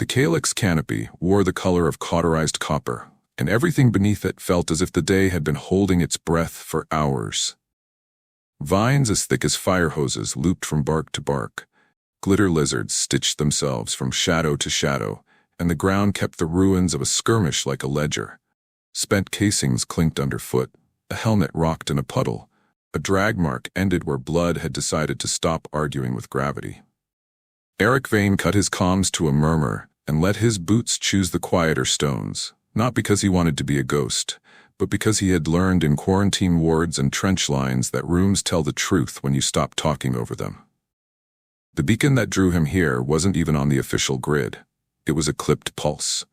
The calyx canopy wore the color of cauterized copper, and everything beneath it felt as if the day had been holding its breath for hours. Vines as thick as fire hoses looped from bark to bark. Glitter lizards stitched themselves from shadow to shadow, and the ground kept the ruins of a skirmish like a ledger. Spent casings clinked underfoot, a helmet rocked in a puddle, a drag mark ended where blood had decided to stop arguing with gravity. Eric Vane cut his comms to a murmur and let his boots choose the quieter stones, not because he wanted to be a ghost, but because he had learned in quarantine wards and trench lines that rooms tell the truth when you stop talking over them. The beacon that drew him here wasn't even on the official grid. It was a clipped pulse.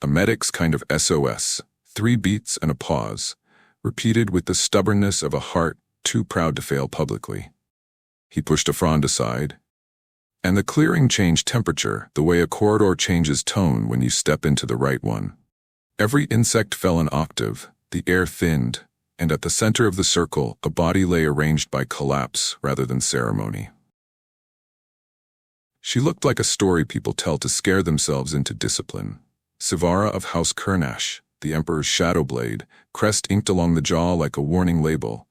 A medic's kind of SOS, 3 beats and a pause, repeated with the stubbornness of a heart too proud to fail publicly. He pushed a frond aside, and the clearing changed temperature the way a corridor changes tone when you step into the right one. Every insect fell an octave, the air thinned, and at the center of the circle a body lay arranged by collapse rather than ceremony. She looked like a story people tell to scare themselves into discipline. Sivara of House Kernash, the Emperor's shadow blade, crest inked along the jaw like a warning label,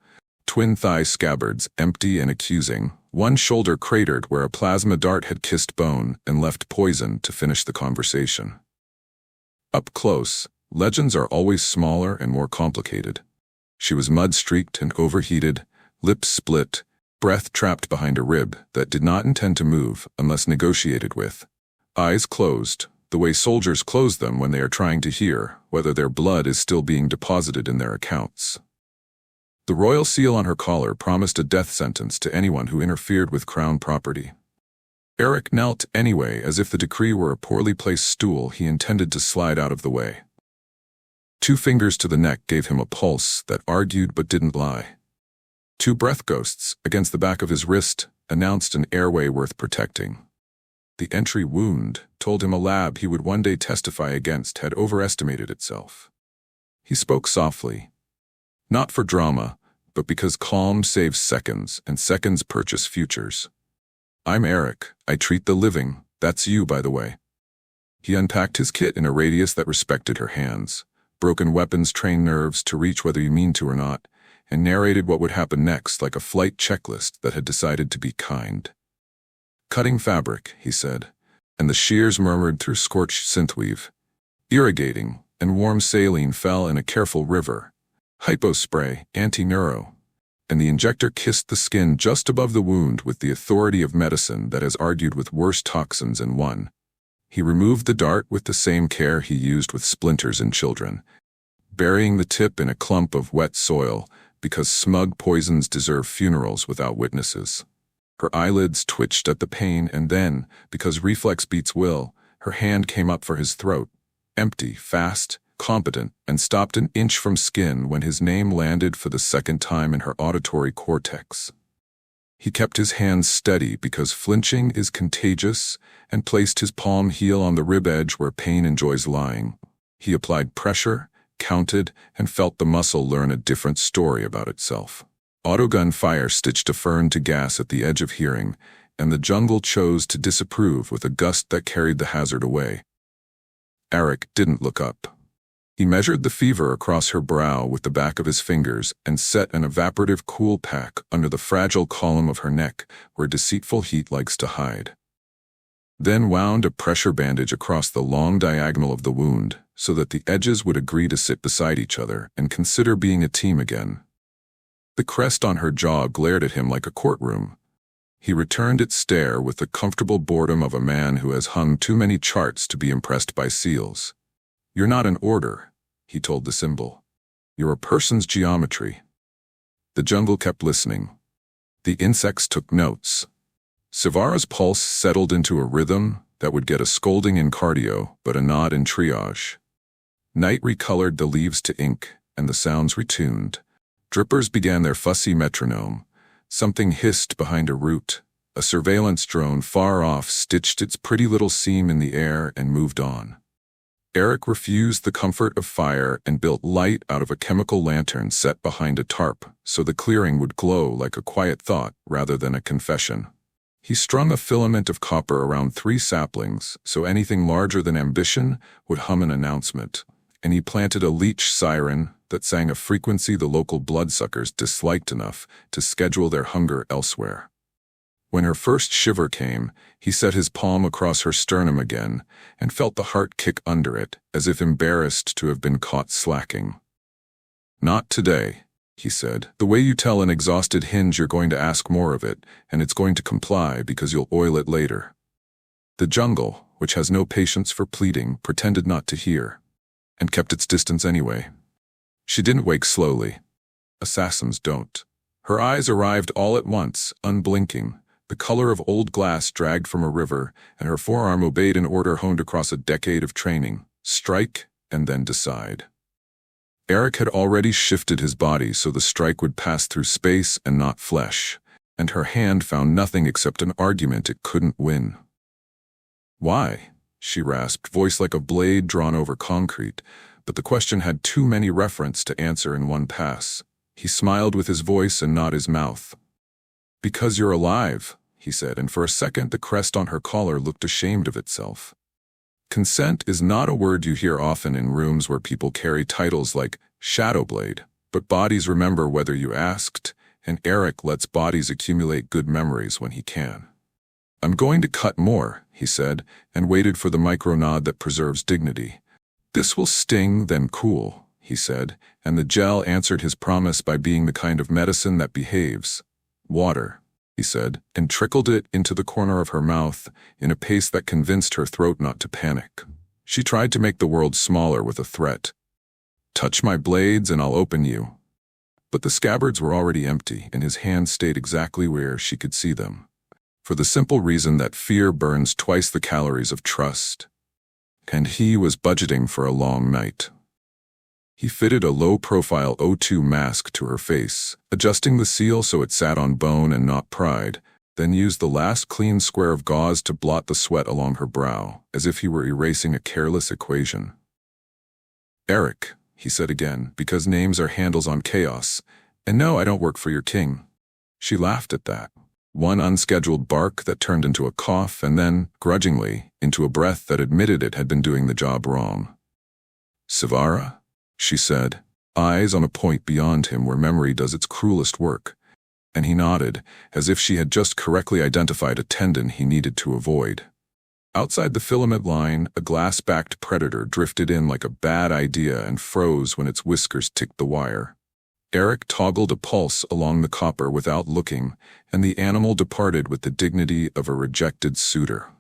twin thigh scabbards empty and accusing, one shoulder cratered where a plasma dart had kissed bone and left poison to finish the conversation. Up close, legends are always smaller and more complicated. She was mud-streaked and overheated, lips split, breath trapped behind a rib that did not intend to move unless negotiated with, eyes closed, the way soldiers close them when they are trying to hear whether their blood is still being deposited in their accounts. The royal seal on her collar promised a death sentence to anyone who interfered with crown property. Eric knelt anyway, as if the decree were a poorly placed stool he intended to slide out of the way. 2 fingers to the neck gave him a pulse that argued but didn't lie. 2 breath ghosts against the back of his wrist announced an airway worth protecting. The entry wound told him a lab he would one day testify against had overestimated itself. He spoke softly. Not for drama, but because calm saves seconds and seconds purchase futures. I'm Eric. I treat the living. That's you, by the way. He unpacked his kit in a radius that respected her hands. Broken weapons train nerves to reach whether you mean to or not, and narrated what would happen next like a flight checklist that had decided to be kind. Cutting fabric, he said, and the shears murmured through scorched synthweave. Irrigating, and warm saline fell in a careful river. Hypospray, anti-neuro. And the injector kissed the skin just above the wound with the authority of medicine that has argued with worse toxins and won. He removed the dart with the same care he used with splinters in children, burying the tip in a clump of wet soil, because smug poisons deserve funerals without witnesses. Her eyelids twitched at the pain, and then, because reflex beats will, her hand came up for his throat, empty, fast, competent, and stopped an inch from skin when his name landed for the second time in her auditory cortex. He kept his hands steady because flinching is contagious, and placed his palm heel on the rib edge where pain enjoys lying. He applied pressure, counted, and felt the muscle learn a different story about itself. Autogun fire stitched a fern to gas at the edge of hearing, and the jungle chose to disapprove with a gust that carried the hazard away. Eric didn't look up. He measured the fever across her brow with the back of his fingers and set an evaporative cool pack under the fragile column of her neck where deceitful heat likes to hide. Then wound a pressure bandage across the long diagonal of the wound so that the edges would agree to sit beside each other and consider being a team again. The crest on her jaw glared at him like a courtroom. He returned its stare with the comfortable boredom of a man who has hung too many charts to be impressed by seals. You're not an order, he told the symbol. You're a person's geometry. The jungle kept listening. The insects took notes. Sivara's pulse settled into a rhythm that would get a scolding in cardio but a nod in triage. Night recolored the leaves to ink, and the sounds retuned. Drippers began their fussy metronome. Something hissed behind a root. A surveillance drone far off stitched its pretty little seam in the air and moved on. Eric refused the comfort of fire and built light out of a chemical lantern set behind a tarp so the clearing would glow like a quiet thought rather than a confession. He strung a filament of copper around 3 saplings, so anything larger than ambition would hum an announcement, and he planted a leech siren that sang a frequency the local bloodsuckers disliked enough to schedule their hunger elsewhere. When her first shiver came, he set his palm across her sternum again and felt the heart kick under it, as if embarrassed to have been caught slacking. "Not today," he said. "The way you tell an exhausted hinge you're going to ask more of it, and it's going to comply because you'll oil it later." The jungle, which has no patience for pleading, pretended not to hear, and kept its distance anyway. She didn't wake slowly. Assassins don't. Her eyes arrived all at once, unblinking, the color of old glass dragged from a river, and her forearm obeyed an order honed across a decade of training: strike and then decide. Eric had already shifted his body so the strike would pass through space and not flesh, and her hand found nothing except an argument it couldn't win. "Why?" she rasped, voice like a blade drawn over concrete, but the question had too many references to answer in one pass. He smiled with his voice and not his mouth. "Because you're alive," he said, and for a second the crest on her collar looked ashamed of itself. Consent is not a word you hear often in rooms where people carry titles like Shadowblade, but bodies remember whether you asked, and Eric lets bodies accumulate good memories when he can. "I'm going to cut more," he said, and waited for the micro-nod that preserves dignity. "This will sting, then cool," he said, and the gel answered his promise by being the kind of medicine that behaves. "Water," he said, and trickled it into the corner of her mouth in a pace that convinced her throat not to panic. She tried to make the world smaller with a threat. "Touch my blades and I'll open you." But the scabbards were already empty, and his hands stayed exactly where she could see them, for the simple reason that fear burns twice the calories of trust. And he was budgeting for a long night. He fitted a low-profile O2 mask to her face, adjusting the seal so it sat on bone and not pride, then used the last clean square of gauze to blot the sweat along her brow, as if he were erasing a careless equation. "Eric," he said again, "because names are handles on chaos, and no, I don't work for your king." She laughed at that. One unscheduled bark that turned into a cough and then, grudgingly, into a breath that admitted it had been doing the job wrong. "Savara?" she said, eyes on a point beyond him where memory does its cruelest work, and he nodded, as if she had just correctly identified a tendon he needed to avoid. Outside the filament line, a glass-backed predator drifted in like a bad idea and froze when its whiskers ticked the wire. Eric toggled a pulse along the copper without looking, and the animal departed with the dignity of a rejected suitor.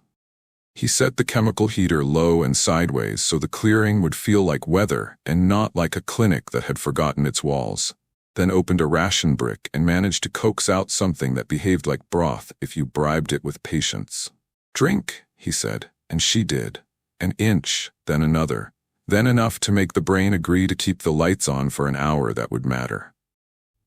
He set the chemical heater low and sideways so the clearing would feel like weather and not like a clinic that had forgotten its walls, then opened a ration brick and managed to coax out something that behaved like broth if you bribed it with patience. "Drink," he said, and she did. An inch, then another, then enough to make the brain agree to keep the lights on for an hour that would matter.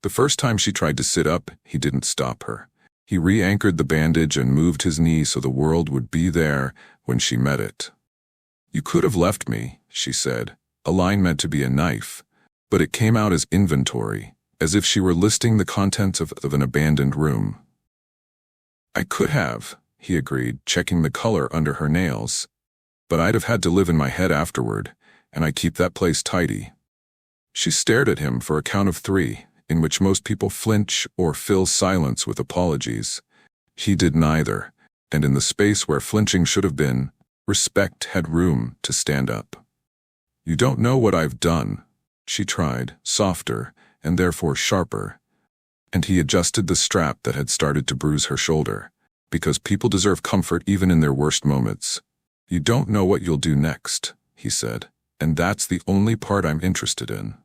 The first time she tried to sit up, he didn't stop her. He re-anchored the bandage and moved his knee so the world would be there when she met it. "You could have left me," she said, a line meant to be a knife, but it came out as inventory, as if she were listing the contents of an abandoned room. "I could have," he agreed, checking the color under her nails, "but I'd have had to live in my head afterward, and I keep that place tidy." She stared at him for a count of 3, in which most people flinch or fill silence with apologies. He did neither, and in the space where flinching should have been, respect had room to stand up. "You don't know what I've done," she tried, softer, and therefore sharper, and he adjusted the strap that had started to bruise her shoulder, because people deserve comfort even in their worst moments. "You don't know what you'll do next," he said, "and that's the only part I'm interested in."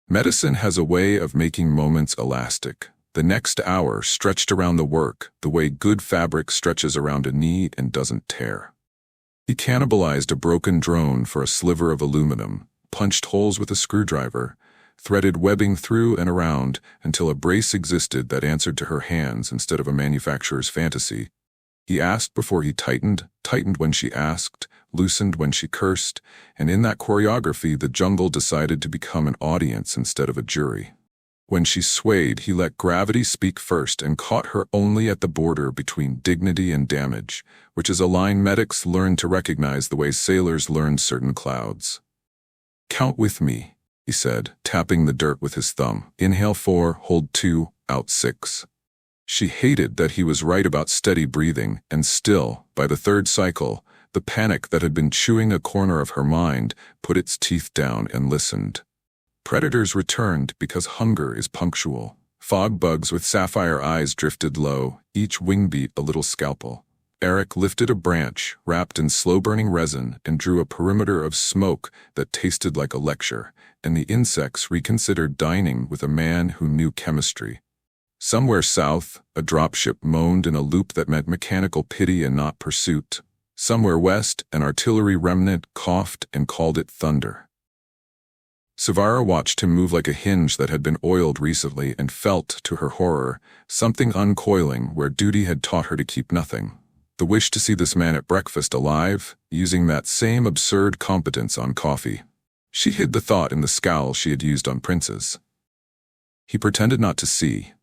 Medicine has a way of making moments elastic. The next hour stretched around the work, the way good fabric stretches around a knee and doesn't tear. He cannibalized a broken drone for a sliver of aluminum, punched holes with a screwdriver, threaded webbing through and around until a brace existed that answered to her hands instead of a manufacturer's fantasy. He asked before he tightened when she asked, loosened when she cursed, and in that choreography the jungle decided to become an audience instead of a jury. When she swayed, he let gravity speak first and caught her only at the border between dignity and damage, which is a line medics learn to recognize the way sailors learn certain clouds. "Count with me," he said, tapping the dirt with his thumb. "Inhale 4, hold 2, out 6. She hated that he was right about steady breathing, and still, by the third cycle, the panic that had been chewing a corner of her mind put its teeth down and listened. Predators returned because hunger is punctual. Fog bugs with sapphire eyes drifted low, each wing beat a little scalpel. Eric lifted a branch, wrapped in slow-burning resin, and drew a perimeter of smoke that tasted like a lecture, and the insects reconsidered dining with a man who knew chemistry. Somewhere south, a dropship moaned in a loop that meant mechanical pity and not pursuit. Somewhere west, an artillery remnant coughed and called it thunder. Savara watched him move like a hinge that had been oiled recently and felt, to her horror, something uncoiling where duty had taught her to keep nothing. The wish to see this man at breakfast alive, using that same absurd competence on coffee. She hid the thought in the scowl she had used on princes. He pretended not to see,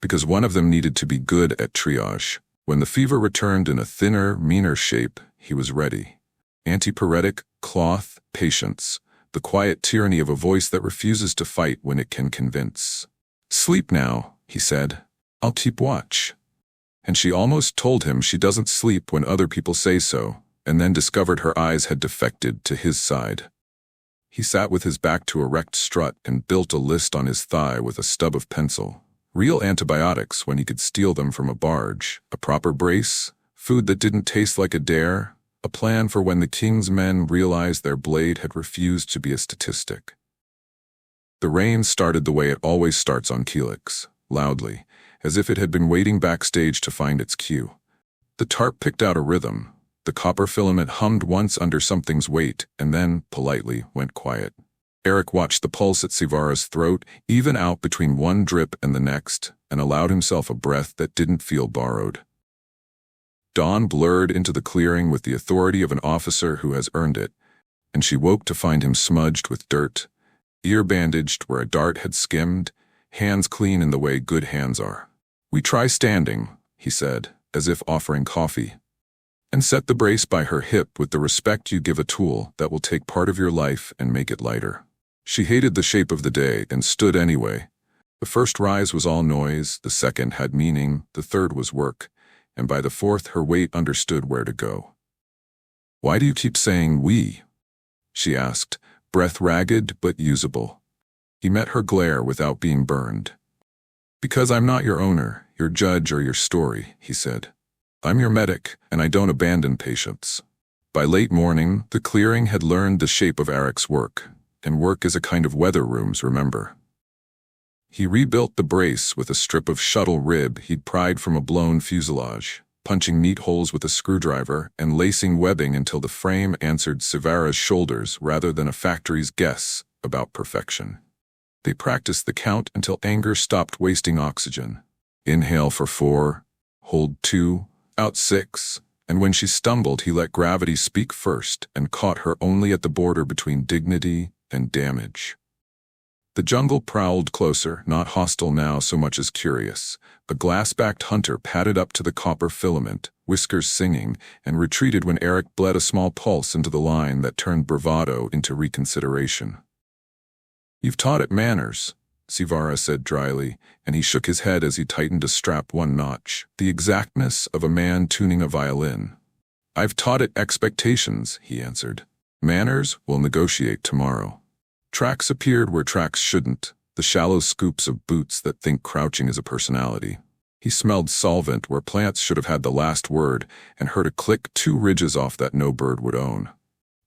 because one of them needed to be good at triage. When the fever returned in a thinner, meaner shape, he was ready. Antipyretic, cloth, patience. The quiet tyranny of a voice that refuses to fight when it can convince. "Sleep now," he said. "I'll keep watch." And she almost told him she doesn't sleep when other people say so, and then discovered her eyes had defected to his side. He sat with his back to a wrecked strut and built a list on his thigh with a stub of pencil. Real antibiotics when he could steal them from a barge, a proper brace, food that didn't taste like a dare, a plan for when the king's men realized their blade had refused to be a statistic. The rain started the way it always starts on Helix, loudly, as if it had been waiting backstage to find its cue. The tarp picked out a rhythm. The copper filament hummed once under something's weight, and then, politely, went quiet. Eric watched the pulse at Savara's throat, even out between one drip and the next, and allowed himself a breath that didn't feel borrowed. Dawn blurred into the clearing with the authority of an officer who has earned it, and she woke to find him smudged with dirt, ear bandaged where a dart had skimmed, hands clean in the way good hands are. "We try standing," he said, as if offering coffee, and set the brace by her hip with the respect you give a tool that will take part of your life and make it lighter. She hated the shape of the day and stood anyway. The first rise was all noise, the second had meaning, the third was work, and by the fourth her weight understood where to go. "Why do you keep saying we?" she asked, breath ragged but usable. He met her glare without being burned. "Because I'm not your owner, your judge, or your story," he said. "I'm your medic, and I don't abandon patients." By late morning, the clearing had learned the shape of Eric's work, and work is a kind of weather rooms, remember. He rebuilt the brace with a strip of shuttle rib he'd pried from a blown fuselage, punching neat holes with a screwdriver and lacing webbing until the frame answered Savara's shoulders rather than a factory's guess about perfection. They practiced the count until anger stopped wasting oxygen. Inhale for 4, hold 2, out 6, and when she stumbled he let gravity speak first and caught her only at the border between dignity and damage. The jungle prowled closer, not hostile now so much as curious. A glass-backed hunter padded up to the copper filament, whiskers singing, and retreated when Eric bled a small pulse into the line that turned bravado into reconsideration. "You've taught it manners," Savara said dryly, and he shook his head as he tightened a strap one notch, the exactness of a man tuning a violin. "I've taught it expectations," he answered. "Manners will negotiate tomorrow." Tracks appeared where tracks shouldn't, the shallow scoops of boots that think crouching is a personality. He smelled solvent where plants should have had the last word and heard a click 2 ridges off that no bird would own.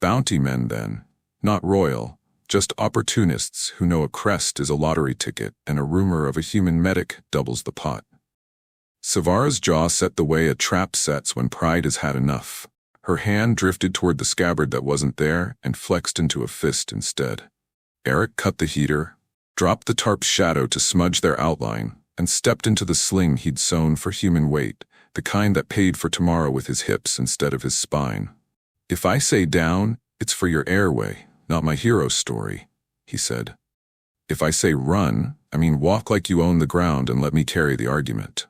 Bounty men then, not royal, just opportunists who know a crest is a lottery ticket and a rumor of a human medic doubles the pot. Savara's jaw set the way a trap sets when pride has had enough. Her hand drifted toward the scabbard that wasn't there and flexed into a fist instead. Eric cut the heater, dropped the tarp's shadow to smudge their outline, and stepped into the sling he'd sewn for human weight, the kind that paid for tomorrow with his hips instead of his spine. "If I say down, it's for your airway, not my hero story," he said. "If I say run, I mean, walk like you own the ground and let me carry the argument.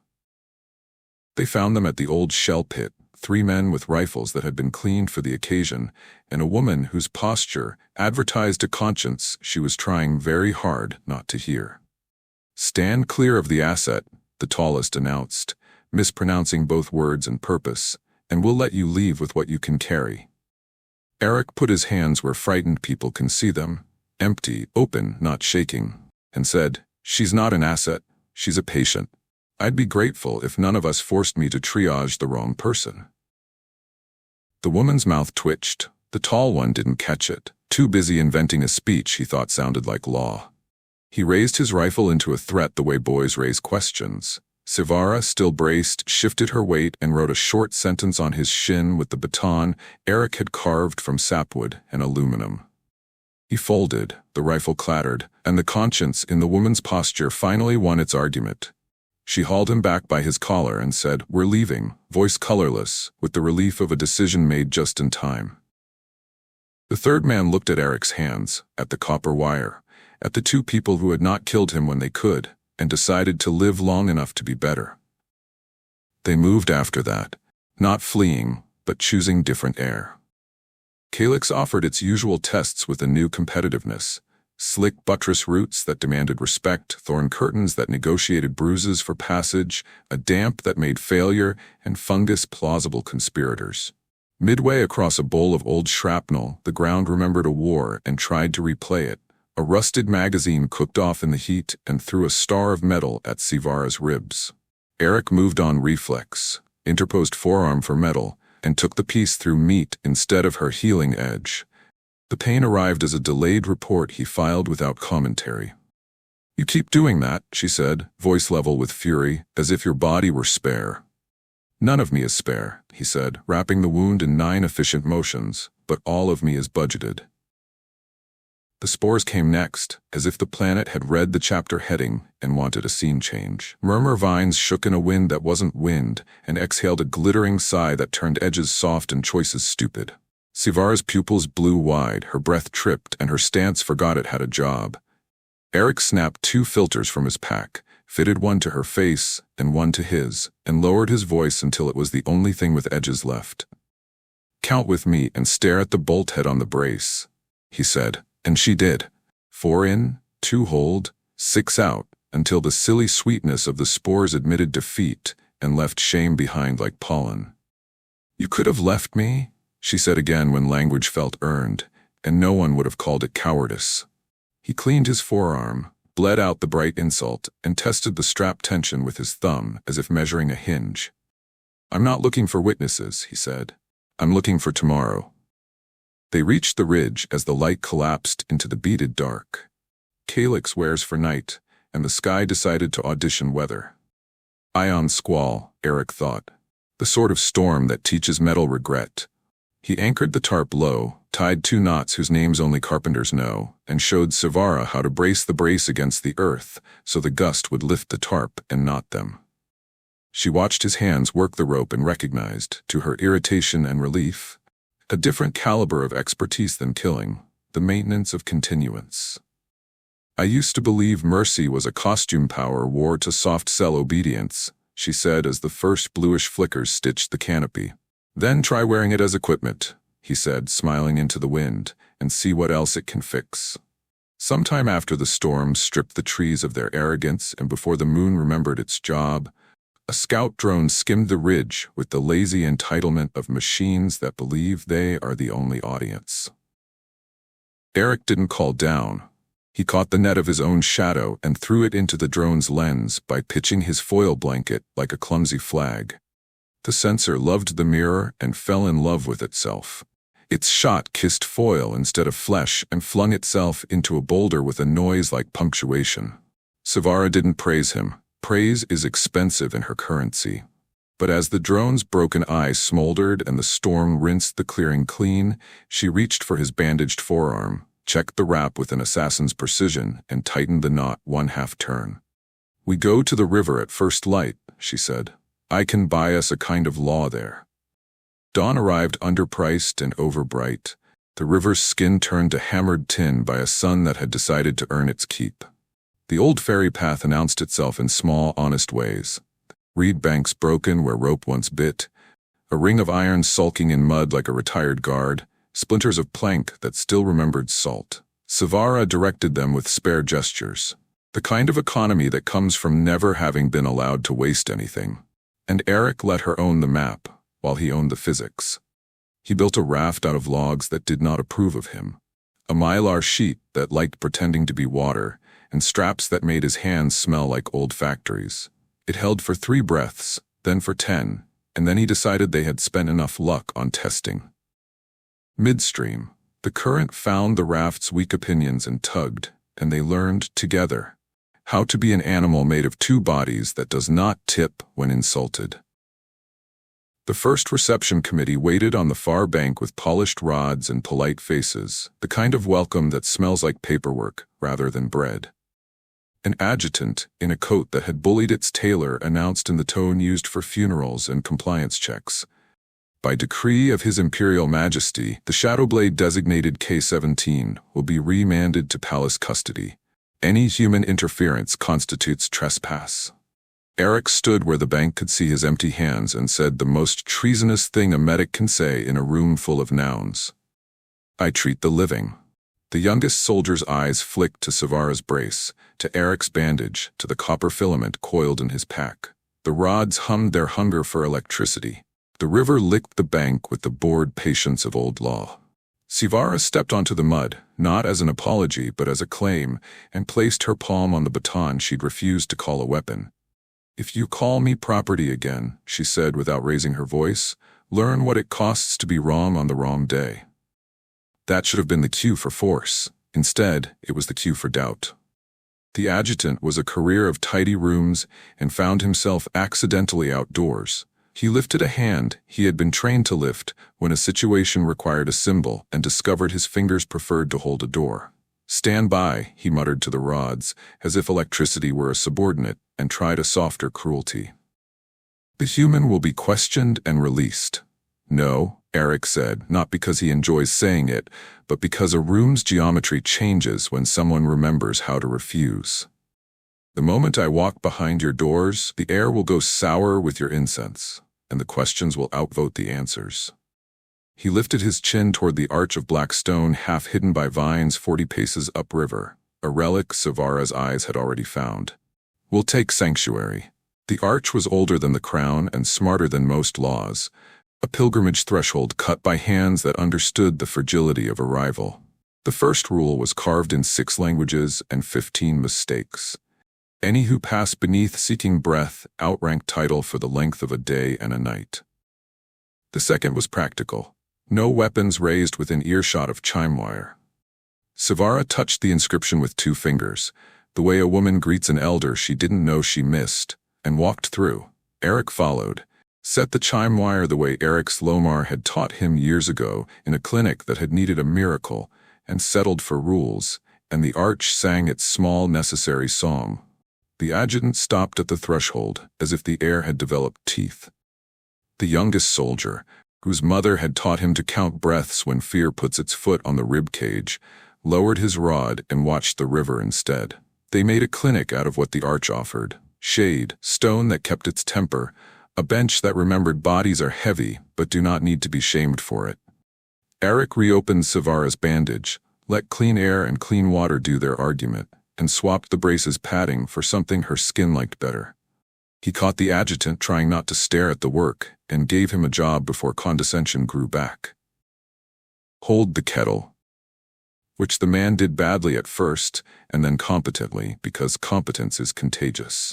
They found them at the old shell pit, 3 men with rifles that had been cleaned for the occasion, and a woman whose posture advertised a conscience she was trying very hard not to hear. "Stand clear of the asset," the tallest announced, mispronouncing both words and purpose, "and we'll let you leave with what you can carry." Eric put his hands where frightened people can see them, empty, open, not shaking, and said, "She's not an asset, she's a patient. I'd be grateful if none of us forced me to triage the wrong person." The woman's mouth twitched. The tall one didn't catch it, too busy inventing a speech he thought sounded like law. He raised his rifle into a threat the way boys raise questions. Sivara, still braced, shifted her weight and wrote a short sentence on his shin with the baton Eric had carved from sapwood and aluminum. He folded, the rifle clattered, and the conscience in the woman's posture finally won its argument. She hauled him back by his collar and said, "We're leaving," voice colorless, with the relief of a decision made just in time. The third man looked at Eric's hands, at the copper wire, at the 2 people who had not killed him when they could, and decided to live long enough to be better. They moved after that, not fleeing, but choosing different air. Calyx offered its usual tests with a new competitiveness: slick buttress roots that demanded respect, thorn curtains that negotiated bruises for passage, a damp that made failure, and fungus plausible conspirators. Midway across a bowl of old shrapnel, the ground remembered a war and tried to replay it. A rusted magazine cooked off in the heat and threw a star of metal at Sivara's ribs. Eric moved on reflex, interposed forearm for metal, and took the piece through meat instead of her healing edge. The pain arrived as a delayed report he filed without commentary. "You keep doing that," she said, voice level with fury, "as if your body were spare." "None of me is spare," he said, wrapping the wound in 9 efficient motions, "but all of me is budgeted." The spores came next, as if the planet had read the chapter heading and wanted a scene change. Murmur vines shook in a wind that wasn't wind, and exhaled a glittering sigh that turned edges soft and choices stupid. Sivara's pupils blew wide, her breath tripped, and her stance forgot it had a job. Eric snapped 2 filters from his pack, fitted one to her face and one to his, and lowered his voice until it was the only thing with edges left. "Count with me and stare at the bolt head on the brace," he said, and she did. 4 in, 2 hold, 6 out, until the silly sweetness of the spores admitted defeat and left shame behind like pollen. "You could have left me," she said again when language felt earned, and no one would have called it cowardice. He cleaned his forearm, bled out the bright insult, and tested the strap tension with his thumb as if measuring a hinge. "I'm not looking for witnesses," he said. "I'm looking for tomorrow." They reached the ridge as the light collapsed into the beaded dark. Calyx wears for night, and the sky decided to audition weather. Ion squall, Eric thought. The sort of storm that teaches metal regret. He anchored the tarp low, tied 2 knots whose names only carpenters know, and showed Sivara how to brace the brace against the earth so the gust would lift the tarp and knot them. She watched his hands work the rope and recognized, to her irritation and relief, a different caliber of expertise than killing, the maintenance of continuance. "I used to believe mercy was a costume power wore to soft-sell obedience," she said as the first bluish flickers stitched the canopy. "Then try wearing it as equipment," he said, smiling into the wind, "and see what else it can fix." Sometime after the storm stripped the trees of their arrogance and before the moon remembered its job, a scout drone skimmed the ridge with the lazy entitlement of machines that believe they are the only audience. Eric didn't call down. He caught the net of his own shadow and threw it into the drone's lens by pitching his foil blanket like a clumsy flag. The sensor loved the mirror and fell in love with itself. Its shot kissed foil instead of flesh and flung itself into a boulder with a noise like punctuation. Sivara didn't praise him. Praise is expensive in her currency. But as the drone's broken eye smoldered and the storm rinsed the clearing clean, she reached for his bandaged forearm, checked the wrap with an assassin's precision, and tightened the knot 1/2 turn. "We go to the river at first light," she said. "I can buy us a kind of law there." Dawn arrived underpriced and overbright. The river's skin turned to hammered tin by a sun that had decided to earn its keep. The old ferry path announced itself in small, honest ways. Reed banks broken where rope once bit, a ring of iron sulking in mud like a retired guard, splinters of plank that still remembered salt. Savara directed them with spare gestures, the kind of economy that comes from never having been allowed to waste anything. And Eric let her own the map, while he owned the physics. He built a raft out of logs that did not approve of him, a mylar sheet that liked pretending to be water, and straps that made his hands smell like old factories. It held for 3 breaths, then for 10, and then he decided they had spent enough luck on testing. Midstream, the current found the raft's weak opinions and tugged, and they learned together how to be an animal made of 2 bodies that does not tip when insulted. The first reception committee waited on the far bank with polished rods and polite faces, the kind of welcome that smells like paperwork rather than bread. An adjutant, in a coat that had bullied its tailor, announced in the tone used for funerals and compliance checks, "By decree of His Imperial Majesty, the Shadowblade designated K-17 will be remanded to palace custody. Any human interference constitutes trespass." Eric stood where the bank could see his empty hands and said the most treasonous thing a medic can say in a room full of nouns. "I treat the living." The youngest soldier's eyes flicked to Savara's brace, to Eric's bandage, to the copper filament coiled in his pack. The rods hummed their hunger for electricity. The river licked the bank with the bored patience of old law. Savara stepped onto the mud, not as an apology but as a claim, and placed her palm on the baton she'd refused to call a weapon. "If you call me property again," she said without raising her voice, "learn what it costs to be wrong on the wrong day." That should have been the cue for force. Instead, it was the cue for doubt. The adjutant was a career of tidy rooms and found himself accidentally outdoors. He lifted a hand he had been trained to lift when a situation required a symbol and discovered his fingers preferred to hold a door. "Stand by," he muttered to the rods, as if electricity were a subordinate, and tried a softer cruelty. "The human will be questioned and released." "No," Eric said, not because he enjoys saying it, but because a room's geometry changes when someone remembers how to refuse. "The moment I walk behind your doors, the air will go sour with your incense, and the questions will outvote the answers." He lifted his chin toward the arch of black stone half hidden by vines 40 paces upriver, a relic Savara's eyes had already found. "We'll take sanctuary." The arch was older than the crown and smarter than most laws, a pilgrimage threshold cut by hands that understood the fragility of arrival. The first rule was carved in 6 languages and 15 mistakes. Any who pass beneath seeking breath outranked title for the length of a day and a night. The second was practical. No weapons raised within earshot of chime wire. Savara touched the inscription with 2 fingers, the way a woman greets an elder she didn't know she missed, and walked through. Eric followed, set the chime wire the way Eric's Lomar had taught him years ago in a clinic that had needed a miracle, and settled for rules, and the arch sang its small necessary song. The adjutant stopped at the threshold, as if the air had developed teeth. The youngest soldier, whose mother had taught him to count breaths when fear puts its foot on the rib cage, lowered his rod and watched the river instead. They made a clinic out of what the arch offered: shade, stone that kept its temper, a bench that remembered bodies are heavy but do not need to be shamed for it. Eric reopened Savara's bandage, let clean air and clean water do their argument, and swapped the brace's padding for something her skin liked better. He caught the adjutant trying not to stare at the work and gave him a job before condescension grew back. "Hold the kettle," which the man did badly at first and then competently because competence is contagious.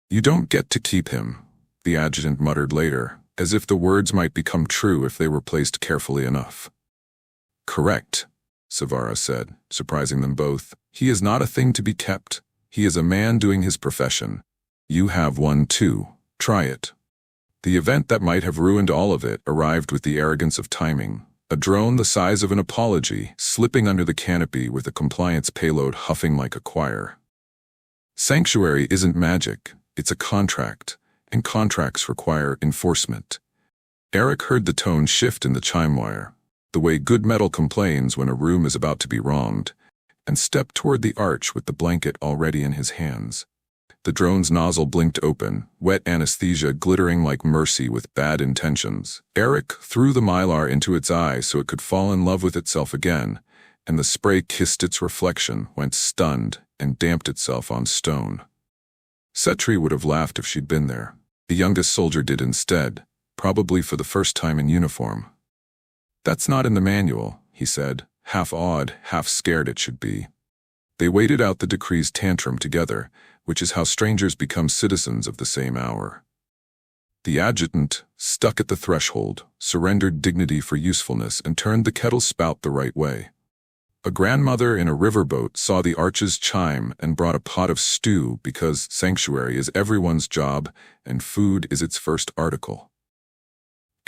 "You don't get to keep him," the adjutant muttered later, as if the words might become true if they were placed carefully enough. "Correct," Savara said, surprising them both. "He is not a thing to be kept. He is a man doing his profession. You have one too. Try it." The event that might have ruined all of it arrived with the arrogance of timing. A drone the size of an apology, slipping under the canopy with a compliance payload huffing like a choir. Sanctuary isn't magic, it's a contract, and contracts require enforcement. Eric heard the tone shift in the chime wire, the way good metal complains when a room is about to be wronged, and stepped toward the arch with the blanket already in his hands. The drone's nozzle blinked open, wet anesthesia glittering like mercy with bad intentions. Eric threw the mylar into its eye so it could fall in love with itself again, and the spray kissed its reflection, went stunned, and damped itself on stone. Setri would have laughed if she'd been there. The youngest soldier did instead, probably for the first time in uniform. "That's not in the manual," he said, half awed, half scared it should be. They waited out the decree's tantrum together, which is how strangers become citizens of the same hour. The adjutant, stuck at the threshold, surrendered dignity for usefulness and turned the kettle spout the right way. A grandmother in a riverboat saw the arches chime and brought a pot of stew because sanctuary is everyone's job and food is its first article.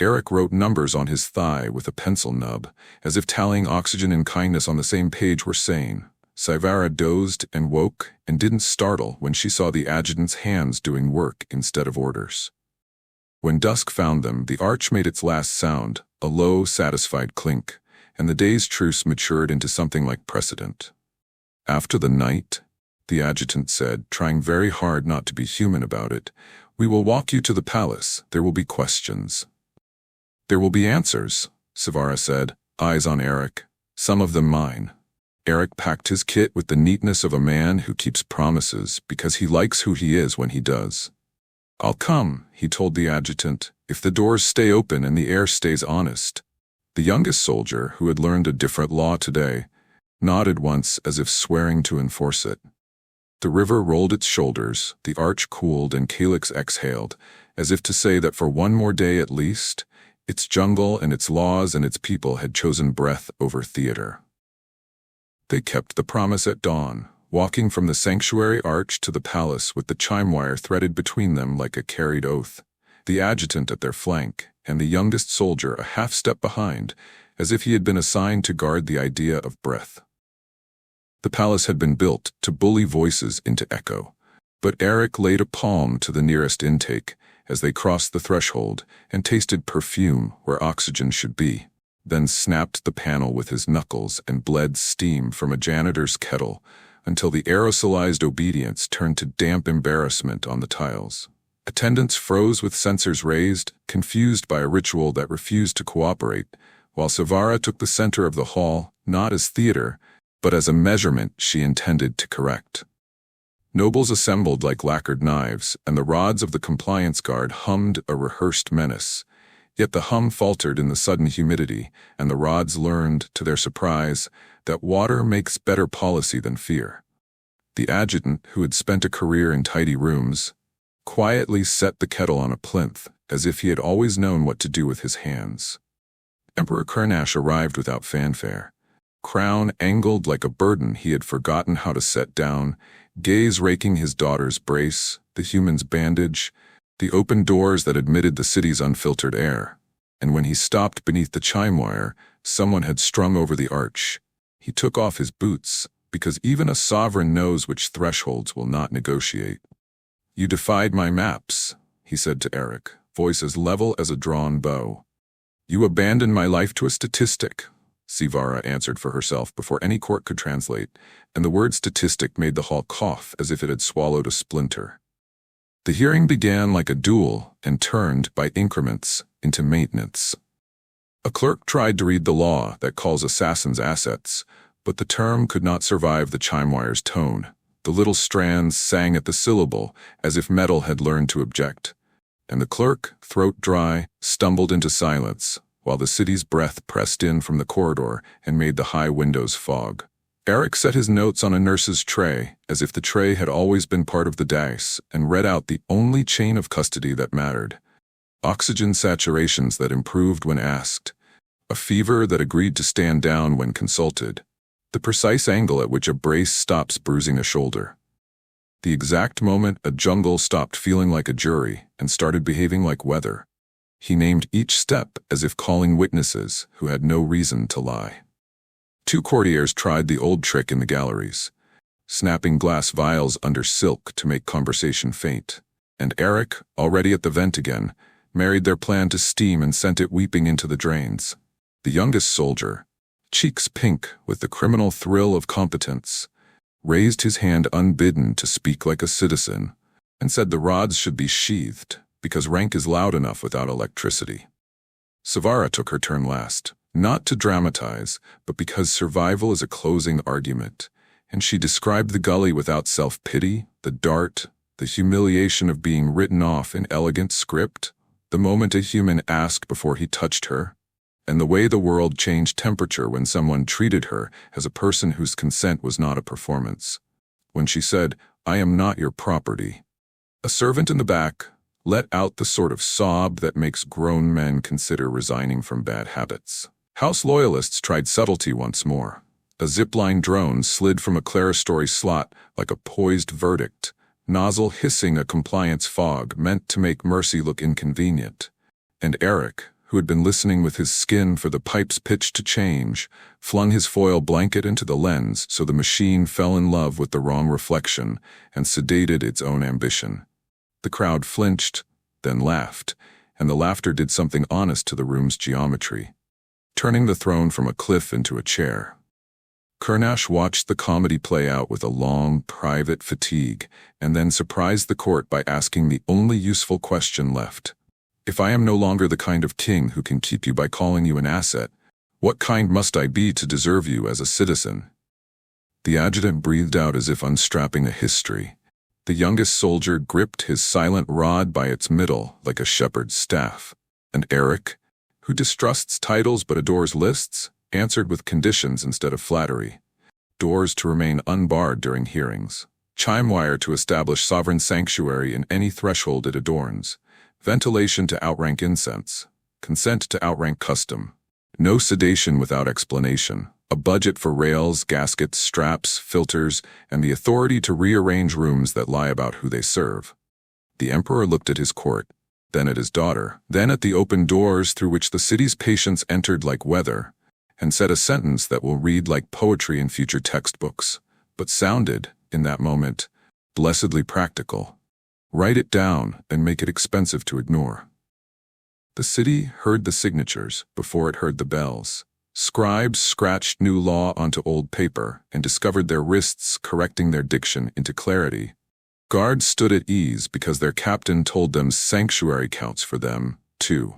Eric wrote numbers on his thigh with a pencil nub, as if tallying oxygen and kindness on the same page were sane. Savara dozed and woke and didn't startle when she saw the adjutant's hands doing work instead of orders. When dusk found them, the arch made its last sound, a low, satisfied clink, and the day's truce matured into something like precedent. "After the night," the adjutant said, trying very hard not to be human about it, "we will walk you to the palace. There will be questions." "There will be answers," Savara said, eyes on Eric, "some of them mine." Eric packed his kit with the neatness of a man who keeps promises because he likes who he is when he does. "I'll come," he told the adjutant, "if the doors stay open and the air stays honest." The youngest soldier, who had learned a different law today, nodded once as if swearing to enforce it. The river rolled its shoulders, the arch cooled, and Calyx exhaled, as if to say that for one more day at least, its jungle and its laws and its people had chosen breath over theater. They kept the promise at dawn, walking from the sanctuary arch to the palace with the chime wire threaded between them like a carried oath, the adjutant at their flank, and the youngest soldier a half step behind, as if he had been assigned to guard the idea of breath. The palace had been built to bully voices into echo, but Eric laid a palm to the nearest intake as they crossed the threshold and tasted perfume where oxygen should be, then snapped the panel with his knuckles and bled steam from a janitor's kettle until the aerosolized obedience turned to damp embarrassment on the tiles. Attendants froze with sensors raised, confused by a ritual that refused to cooperate, while Savara took the center of the hall, not as theater, but as a measurement she intended to correct. Nobles assembled like lacquered knives, and the rods of the compliance guard hummed a rehearsed menace. Yet the hum faltered in the sudden humidity, and the rods learned, to their surprise, that water makes better policy than fear. The adjutant, who had spent a career in tidy rooms, quietly set the kettle on a plinth, as if he had always known what to do with his hands. Emperor Kurnash arrived without fanfare. Crown angled like a burden he had forgotten how to set down, gaze raking his daughter's brace, the human's bandage, the open doors that admitted the city's unfiltered air. And when he stopped beneath the chime wire, someone had strung over the arch. He took off his boots, because even a sovereign knows which thresholds will not negotiate. "You defied my maps," he said to Eric, voice as level as a drawn bow. "You abandoned my life to a statistic," Savara answered for herself before any court could translate, and the word statistic made the hall cough as if it had swallowed a splinter. The hearing began like a duel and turned, by increments, into maintenance. A clerk tried to read the law that calls assassins assets, but the term could not survive the chime wire's tone. The little strands sang at the syllable as if metal had learned to object, and the clerk, throat dry, stumbled into silence, while the city's breath pressed in from the corridor and made the high windows fog. Eric set his notes on a nurse's tray, as if the tray had always been part of the dice, and read out the only chain of custody that mattered. Oxygen saturations that improved when asked, a fever that agreed to stand down when consulted, the precise angle at which a brace stops bruising a shoulder. The exact moment a jungle stopped feeling like a jury and started behaving like weather. He named each step as if calling witnesses who had no reason to lie. 2 courtiers tried the old trick in the galleries, snapping glass vials under silk to make conversation faint, and Eric, already at the vent again, married their plan to steam and sent it weeping into the drains. The youngest soldier, cheeks pink with the criminal thrill of competence, raised his hand unbidden to speak like a citizen, and said the rods should be sheathed, because rank is loud enough without electricity. Sevara took her turn last, not to dramatize, but because survival is a closing argument, and she described the gully without self-pity, the dart, the humiliation of being written off in elegant script, the moment a human asked before he touched her, and the way the world changed temperature when someone treated her as a person whose consent was not a performance. When she said, "I am not your property," a servant in the back let out the sort of sob that makes grown men consider resigning from bad habits. House loyalists tried subtlety once more. A zipline drone slid from a clerestory slot like a poised verdict, nozzle hissing a compliance fog meant to make mercy look inconvenient. And Eric, who had been listening with his skin for the pipe's pitch to change, flung his foil blanket into the lens so the machine fell in love with the wrong reflection and sedated its own ambition. The crowd flinched, then laughed, and the laughter did something honest to the room's geometry, turning the throne from a cliff into a chair. Kernash watched the comedy play out with a long, private fatigue, and then surprised the court by asking the only useful question left. "If I am no longer the kind of king who can keep you by calling you an asset, what kind must I be to deserve you as a citizen?" The adjutant breathed out as if unstrapping a history. The youngest soldier gripped his silent rod by its middle like a shepherd's staff, and Eric, who distrusts titles but adores lists, answered with conditions instead of flattery. Doors to remain unbarred during hearings. Chime wire to establish sovereign sanctuary in any threshold it adorns. Ventilation to outrank incense. Consent to outrank custom. No sedation without explanation. A budget for rails, gaskets, straps, filters, and the authority to rearrange rooms that lie about who they serve. The emperor looked at his court, then at his daughter, then at the open doors through which the city's patients entered like weather, and said a sentence that will read like poetry in future textbooks, but sounded, in that moment, blessedly practical. Write it down and make it expensive to ignore. The city heard the signatures before it heard the bells. Scribes scratched new law onto old paper and discovered their wrists correcting their diction into clarity. Guards stood at ease because their captain told them sanctuary counts for them, too.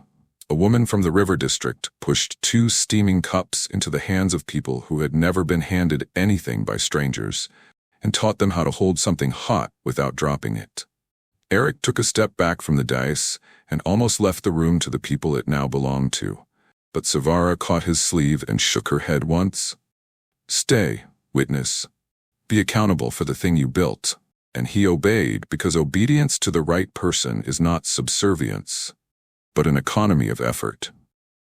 A woman from the river district pushed 2 steaming cups into the hands of people who had never been handed anything by strangers, and taught them how to hold something hot without dropping it. Eric took a step back from the dais and almost left the room to the people it now belonged to. But Sevara caught his sleeve and shook her head once. "Stay, witness. Be accountable for the thing you built." And he obeyed because obedience to the right person is not subservience, but an economy of effort.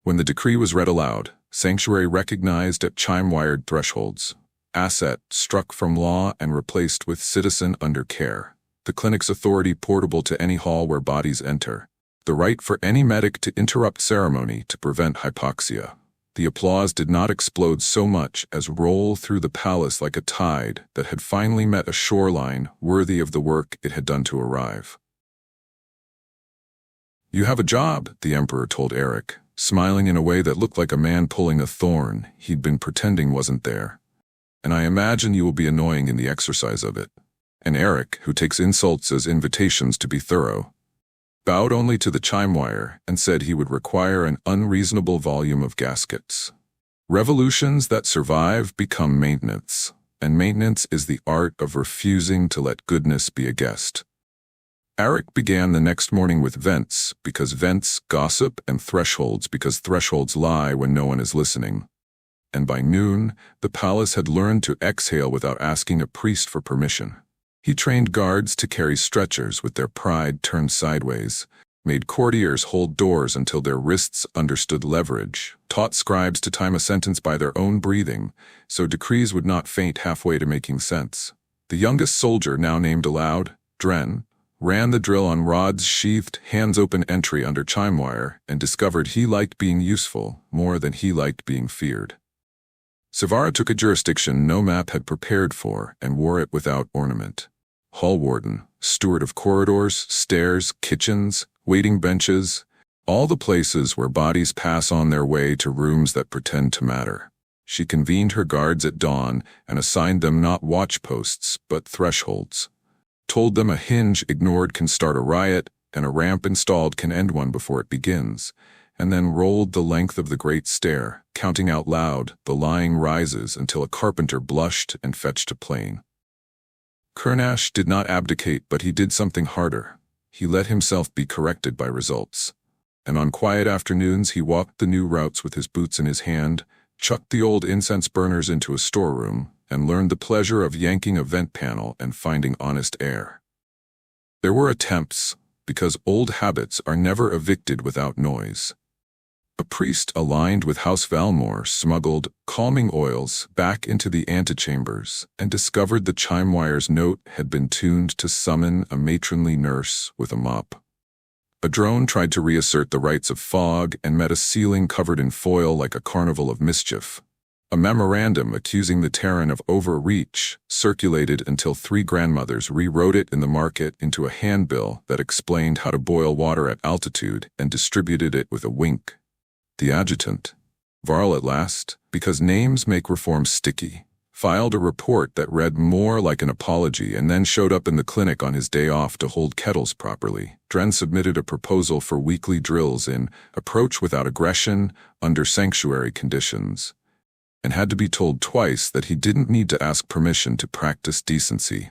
When the decree was read aloud, sanctuary recognized at chime-wired thresholds, asset struck from law and replaced with citizen under care, the clinic's authority portable to any hall where bodies enter, the right for any medic to interrupt ceremony to prevent hypoxia. The applause did not explode so much as roll through the palace like a tide that had finally met a shoreline worthy of the work it had done to arrive. "You have a job," the emperor told Eric, smiling in a way that looked like a man pulling a thorn he'd been pretending wasn't there. "And I imagine you will be annoying in the exercise of it." And Eric, who takes insults as invitations to be thorough, bowed only to the chime wire and said he would require an unreasonable volume of gaskets. Revolutions that survive become maintenance, and maintenance is the art of refusing to let goodness be a guest. Eric began the next morning with vents because vents gossip and thresholds because thresholds lie when no one is listening. And by noon, the palace had learned to exhale without asking a priest for permission. He trained guards to carry stretchers with their pride turned sideways, made courtiers hold doors until their wrists understood leverage, taught scribes to time a sentence by their own breathing, so decrees would not faint halfway to making sense. The youngest soldier, now named aloud, Dren, ran the drill on Rod's sheathed, hands-open entry under chime wire and discovered he liked being useful more than he liked being feared. Sevara took a jurisdiction no map had prepared for and wore it without ornament. Hall warden, steward of corridors, stairs, kitchens, waiting benches, all the places where bodies pass on their way to rooms that pretend to matter. She convened her guards at dawn and assigned them not watch posts, but thresholds. Told them a hinge ignored can start a riot, and a ramp installed can end one before it begins, and then rolled the length of the great stair, counting out loud the lying rises until a carpenter blushed and fetched a plane. Kernash did not abdicate, but he did something harder. He let himself be corrected by results. And on quiet afternoons he walked the new routes with his boots in his hand, chucked the old incense burners into a storeroom, and learned the pleasure of yanking a vent panel and finding honest air. There were attempts, because old habits are never evicted without noise. A priest aligned with House Valmore smuggled calming oils back into the antechambers and discovered the chime wire's note had been tuned to summon a matronly nurse with a mop. A drone tried to reassert the rights of fog and met a ceiling covered in foil like a carnival of mischief. A memorandum accusing the Terran of overreach circulated until 3 grandmothers rewrote it in the market into a handbill that explained how to boil water at altitude and distributed it with a wink. The adjutant, Varl at last, because names make reform sticky, filed a report that read more like an apology and then showed up in the clinic on his day off to hold kettles properly. Dren submitted a proposal for weekly drills in approach without aggression under sanctuary conditions, and had to be told twice that he didn't need to ask permission to practice decency.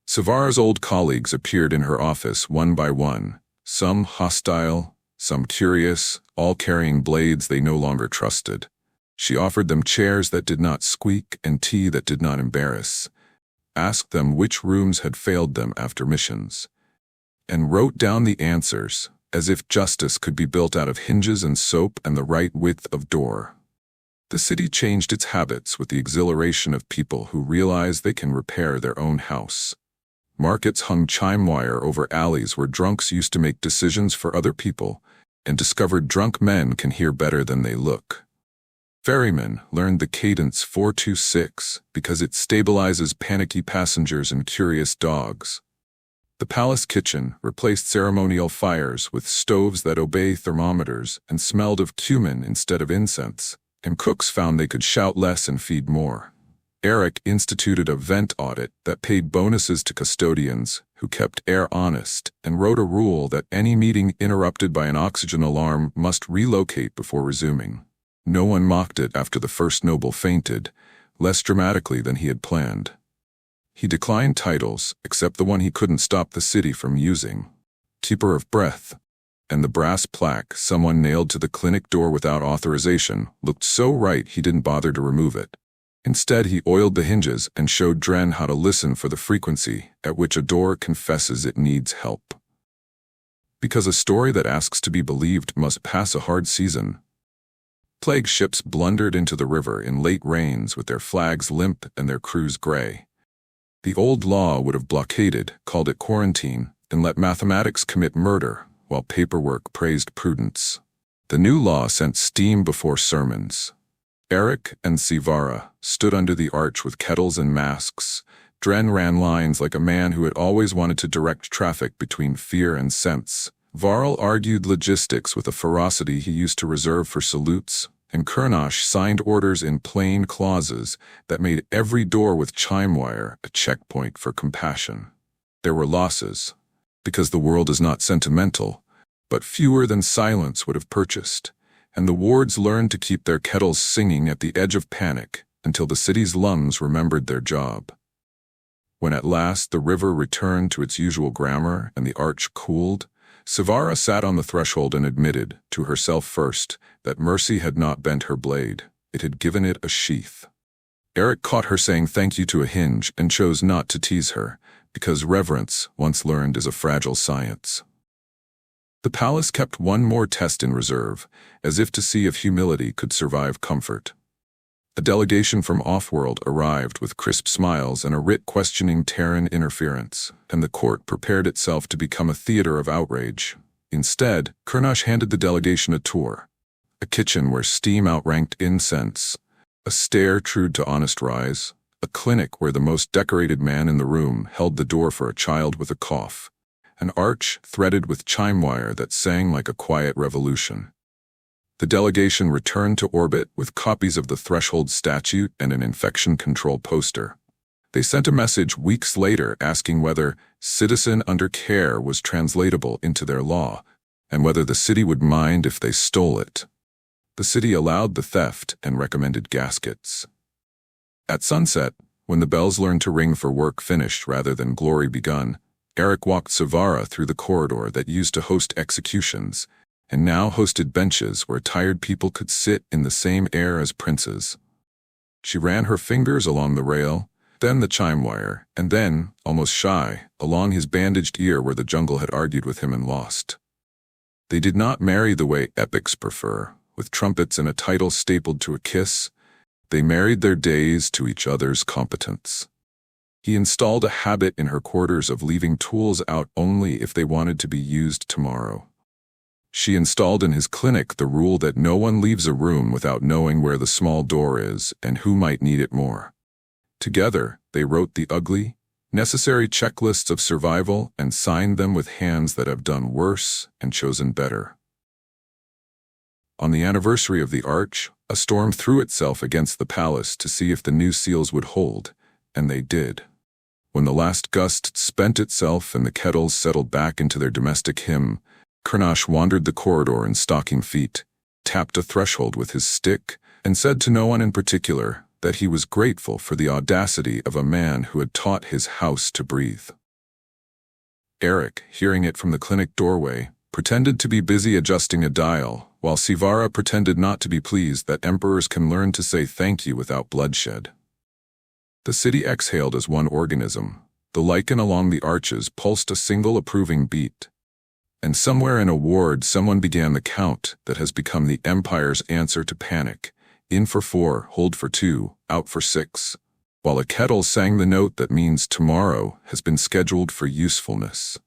Savara's old colleagues appeared in her office one by one, some hostile, some curious, all carrying blades they no longer trusted. She offered them chairs that did not squeak and tea that did not embarrass, asked them which rooms had failed them after missions, and wrote down the answers, as if justice could be built out of hinges and soap and the right width of door. The city changed its habits with the exhilaration of people who realize they can repair their own house. Markets hung chime wire over alleys where drunks used to make decisions for other people, and discovered drunk men can hear better than they look. Ferrymen learned the cadence 426 because it stabilizes panicky passengers and curious dogs. The palace kitchen replaced ceremonial fires with stoves that obey thermometers and smelled of cumin instead of incense, and cooks found they could shout less and feed more. Eric instituted a vent audit that paid bonuses to custodians who kept air honest and wrote a rule that any meeting interrupted by an oxygen alarm must relocate before resuming. No one mocked it after the first noble fainted, less dramatically than he had planned. He declined titles, except the one he couldn't stop the city from using, Keeper of Breath, and the brass plaque someone nailed to the clinic door without authorization looked so right he didn't bother to remove it. Instead, he oiled the hinges and showed Dren how to listen for the frequency at which a door confesses it needs help. Because a story that asks to be believed must pass a hard season. Plague ships blundered into the river in late rains with their flags limp and their crews gray. The old law would have blockaded, called it quarantine, and let mathematics commit murder, while paperwork praised prudence. The new law sent steam before sermons. Eric and Sivara stood under the arch with kettles and masks. Dren ran lines like a man who had always wanted to direct traffic between fear and sense. Varl argued logistics with a ferocity he used to reserve for salutes, and Kernash signed orders in plain clauses that made every door with chime wire a checkpoint for compassion. There were losses, because the world is not sentimental, but fewer than silence would have purchased, and the wards learned to keep their kettles singing at the edge of panic until the city's lungs remembered their job. When at last the river returned to its usual grammar and the arch cooled, Sivara sat on the threshold and admitted, to herself first, that mercy had not bent her blade, it had given it a sheath. Eric caught her saying thank you to a hinge and chose not to tease her, because reverence, once learned, is a fragile science. The palace kept one more test in reserve, as if to see if humility could survive comfort. A delegation from off-world arrived with crisp smiles and a writ questioning Terran interference, and the court prepared itself to become a theater of outrage. Instead, Kernash handed the delegation a tour, a kitchen where steam outranked incense, a stair true to honest rise, a clinic where the most decorated man in the room held the door for a child with a cough, an arch threaded with chime wire that sang like a quiet revolution. The delegation returned to orbit with copies of the Threshold Statute and an infection control poster. They sent a message weeks later asking whether citizen under care was translatable into their law, and whether the city would mind if they stole it. The city allowed the theft and recommended gaskets. At sunset, when the bells learned to ring for work finished rather than glory begun, Eric walked Savara through the corridor that used to host executions, and now hosted benches where tired people could sit in the same air as princes. She ran her fingers along the rail, then the chime wire, and then, almost shy, along his bandaged ear where the jungle had argued with him and lost. They did not marry the way epics prefer, with trumpets and a title stapled to a kiss. They married their days to each other's competence. He installed a habit in her quarters of leaving tools out only if they wanted to be used tomorrow. She installed in his clinic the rule that no one leaves a room without knowing where the small door is and who might need it more. Together, they wrote the ugly, necessary checklists of survival and signed them with hands that have done worse and chosen better. On the anniversary of the Arch, a storm threw itself against the palace to see if the new seals would hold, and they did. When the last gust spent itself and the kettles settled back into their domestic hymn, Kernash wandered the corridor in stocking feet, tapped a threshold with his stick, and said to no one in particular that he was grateful for the audacity of a man who had taught his house to breathe. Eric, hearing it from the clinic doorway, pretended to be busy adjusting a dial, while Sivara pretended not to be pleased that emperors can learn to say thank you without bloodshed. The city exhaled as one organism. The lichen along the arches pulsed a single approving beat. And somewhere in a ward someone began the count that has become the Empire's answer to panic: in for 4, hold for 2, out for 6, while a kettle sang the note that means tomorrow has been scheduled for usefulness.